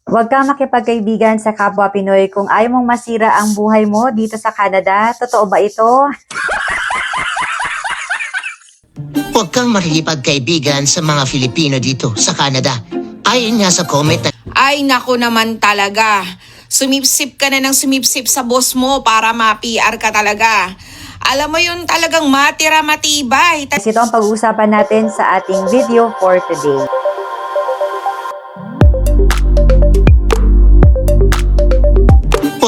Huwag kang makipagkaibigan sa kapwa Pinoy kung ayaw mong masira ang buhay mo dito sa Canada. Totoo ba ito? Huwag kang makikipagkaibigan sa mga Filipino dito sa Canada. Ayon nga sa comment na Ay naku naman talaga. Sumipsip ka na ng sumipsip sa boss mo para ma-PR ka talaga. Alam mo yun talagang matira matibay. Kasi ito ang pag-uusapan natin sa ating video for today.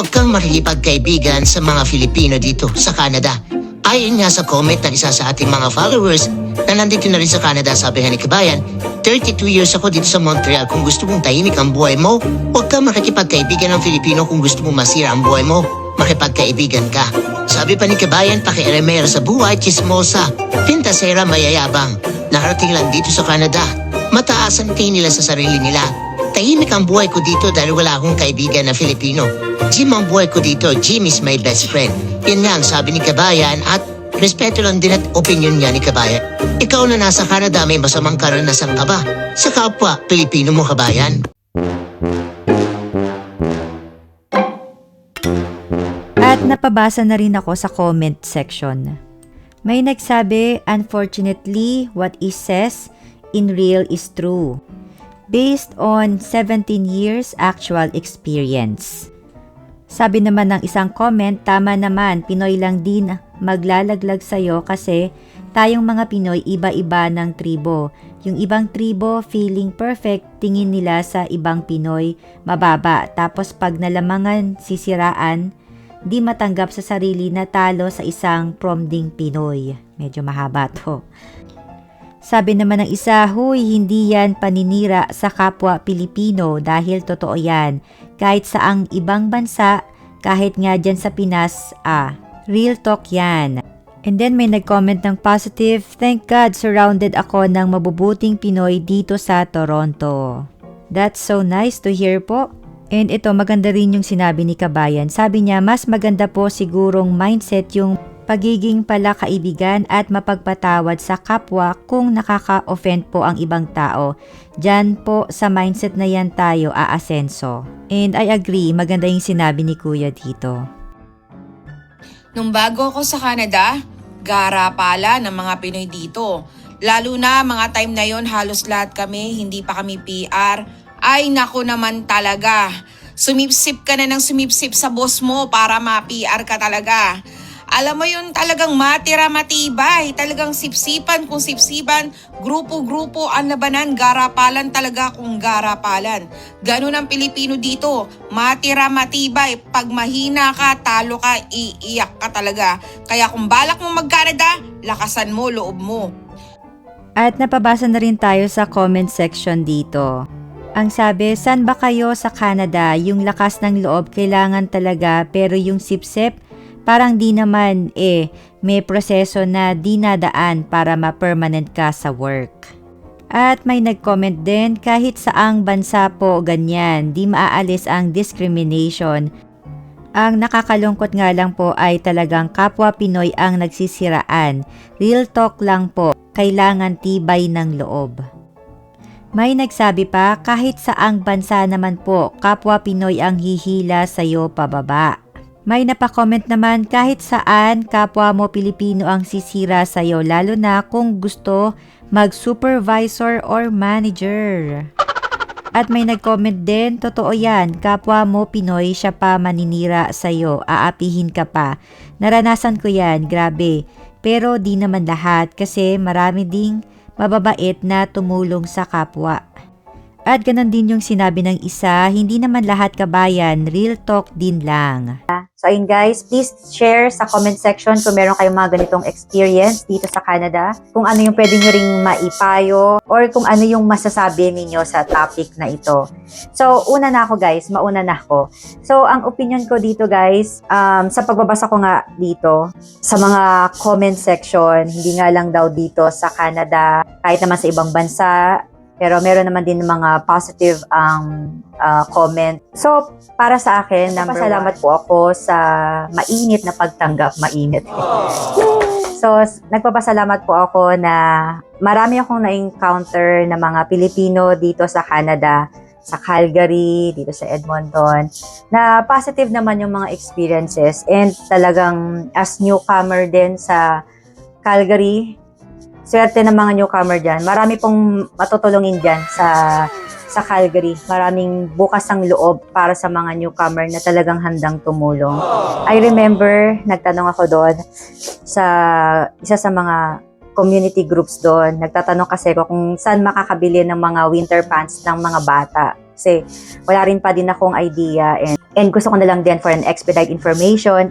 huwag kang makikipagkaibigan sa mga Filipino dito sa Canada. Ayon nga sa comment ng isa sa ating mga followers na nandito na rin sa Canada, sabi ni Kabayan, 32 years ako dito sa Montreal. Kung gusto mong tahimik ang buhay mo, huwag kang makikipagkaibigan ng Filipino. Kung gusto mong masira ang buhay mo, makipagkaibigan ka. Sabi pa ni Kabayan, pakialamera sa buhay, chismosa, pintasera, mayayabang. Nakarating lang dito sa Canada. Mataas ang tingin nila sa sarili nila. Tahimik ang buhay ko dito dahil wala akong kaibigan na Filipino. Jim ang buhay ko dito. Jim is my best friend. Yan nga ang sabi ni Kabayan at respeto lang din at opinion niya ni Kabayan. Ikaw na nasa Canada, may masamang karanasan ka ba sa kapwa Pilipino mo, Kabayan? At napabasa na rin ako sa comment section. May nagsabi, unfortunately, what is says in real is true. Based on 17 years actual experience. Sabi naman ng isang comment, tama naman, Pinoy lang din maglalaglag sa'yo kasi tayong mga Pinoy iba-iba ng tribo. Yung ibang tribo feeling perfect, tingin nila sa ibang Pinoy mababa. Tapos pag nalamangan sisiraan, di matanggap sa sarili na talo sa isang promding Pinoy. Medyo mahaba to. Sabi naman ng isa, huy, hindi yan paninira sa kapwa Pilipino dahil totoo yan. Kahit saang ibang bansa, kahit nga dyan sa Pinas, real talk yan. And then may nag-comment ng positive, thank God surrounded ako ng mabubuting Pinoy dito sa Toronto. That's so nice to hear po. And ito, maganda rin yung sinabi ni Kabayan. Sabi niya, mas maganda po sigurong mindset yung pagiging palakaibigan at mapagpatawad sa kapwa kung nakaka-offend po ang ibang tao. Diyan po sa mindset na yan tayo aasenso. And I agree, maganda yung sinabi ni Kuya dito. Nung bago ako sa Canada, gara pala ng mga Pinoy dito. Lalo na mga time na yon halos lahat kami, hindi pa kami PR. Ay naku naman talaga. Sumipsip ka na ng sumipsip sa boss mo para ma-PR ka talaga. Alam mo yun talagang matira matibay, talagang sipsipan kung sipsipan, grupo-grupo ang labanan, garapalan talaga kung garapalan. Ganun ang Pilipino dito, matira matibay, pag mahina ka, talo ka, iiyak ka talaga. Kaya kung balak mo mag-Canada, lakasan mo loob mo. At napabasa na rin tayo sa comment section dito. Ang sabi, saan ba kayo sa Canada? Yung lakas ng loob kailangan talaga pero yung sipsip, parang di naman may proseso na dinadaan para ma-permanent ka sa work. At may nag-comment din, kahit saang bansa po ganyan, di maaalis ang discrimination. Ang nakakalungkot nga lang po ay talagang kapwa Pinoy ang nagsisiraan. Real talk lang po, kailangan tibay ng loob. May nagsabi pa, kahit saang bansa naman po, kapwa Pinoy ang hihila sa'yo pababa. May napakomment naman, kahit saan kapwa mo Pilipino ang sisira sa'yo, lalo na kung gusto mag-supervisor or manager. At may nag-comment din, totoo yan, kapwa mo Pinoy, siya pa maninira sa'yo, aapihin ka pa. Naranasan ko yan, grabe. Pero di naman lahat kasi marami ding mababait na tumulong sa kapwa. At ganun din yung sinabi ng isa, hindi naman lahat Kabayan, real talk din lang. So ayun guys, please share sa comment section kung meron kayong mga ganitong experience dito sa Canada. Kung ano yung pwede nyo ring maipayo or kung ano yung masasabi ninyo sa topic na ito. So una na ako guys, mauna na ako. So ang opinion ko dito guys, sa pagbabasa ko nga dito, sa mga comment section, hindi nga lang daw dito sa Canada, kahit naman sa ibang bansa, pero meron naman din mga positive comment. So, para sa akin, napasalamat po ako sa mainit na pagtanggap. Mainit. So, nagpapasalamat po ako na marami akong na-encounter na mga Pilipino dito sa Canada sa Calgary, dito sa Edmonton, na positive naman yung mga experiences and talagang as newcomer din sa Calgary, swerte ng mga newcomer dyan. Marami pong matutulungin dyan sa Calgary. Maraming bukas ang loob para sa mga newcomer na talagang handang tumulong. I remember, nagtanong ako doon sa isa sa mga community groups doon. Nagtatanong kasi ako kung saan makakabili ng mga winter pants ng mga bata. Kasi wala rin pa din akong idea and gusto ko na lang din for an expedite information,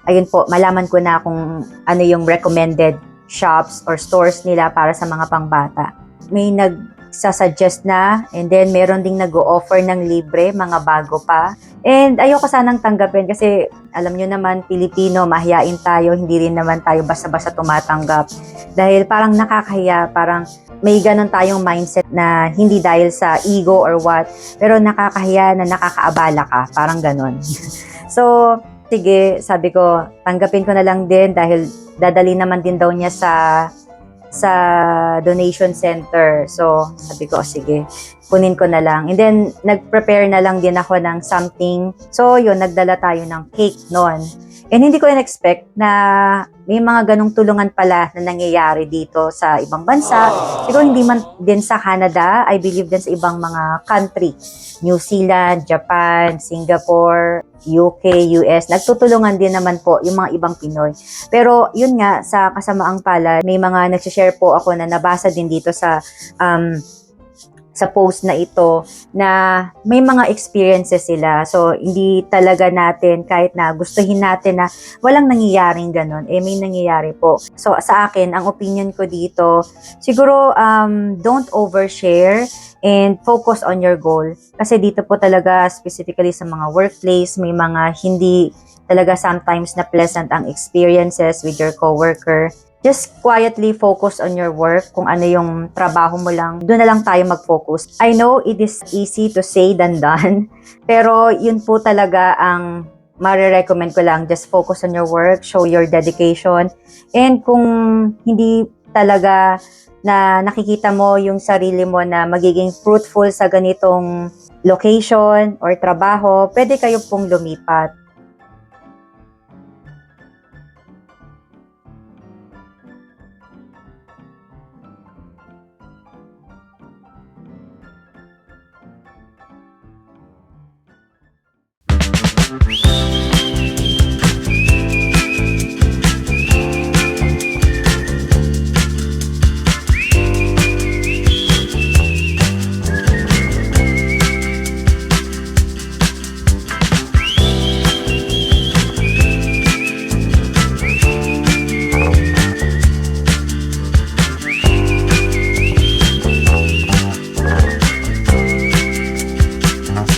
ayun po, malaman ko na kung ano yung recommended shops or stores nila para sa mga pangbata. May nagsasuggest na and then meron ding nag-o-offer ng libre, mga bago pa. And ayoko sanang tanggapin kasi alam nyo naman, Pilipino, mahiyain tayo, hindi rin naman tayo basta-basta tumatanggap. Dahil parang nakakahiya, parang may ganun tayong mindset na hindi dahil sa ego or what, pero nakakahiya na nakakaabala ka, parang ganun. So, sige, sabi ko, tanggapin ko na lang din dahil dadali naman din daw niya sa donation center. So, sabi ko, sige, kunin ko na lang. And then, nag-prepare na lang din ako ng something. So, yun, nagdala tayo ng cake noon. And hindi ko in-expect na may mga ganong tulungan pala na nangyayari dito sa ibang bansa. Siguro hindi man din sa Canada, I believe din sa ibang mga country. New Zealand, Japan, Singapore, UK, US. Nagtutulungan din naman po yung mga ibang Pinoy. Pero yun nga, sa kasamaang palad, may mga nagsishare po ako na nabasa din dito sa post na ito na may mga experiences sila. So, hindi talaga natin, kahit na gustuhin natin na walang nangyayaring ganun, may nangyayari po. So, sa akin, ang opinion ko dito, siguro, don't overshare and focus on your goal. Kasi dito po talaga, specifically sa mga workplace, may mga hindi talaga sometimes na pleasant ang experiences with your coworker. Just quietly focus on your work. Kung ano yung trabaho mo lang, doon na lang tayo mag-focus. I know it is easy to say than done, pero yun po talaga ang marirecommend ko lang. Just focus on your work, show your dedication, and kung hindi talaga na nakikita mo yung sarili mo na magiging fruitful sa ganitong location or trabaho, pwede kayo pong lumipat.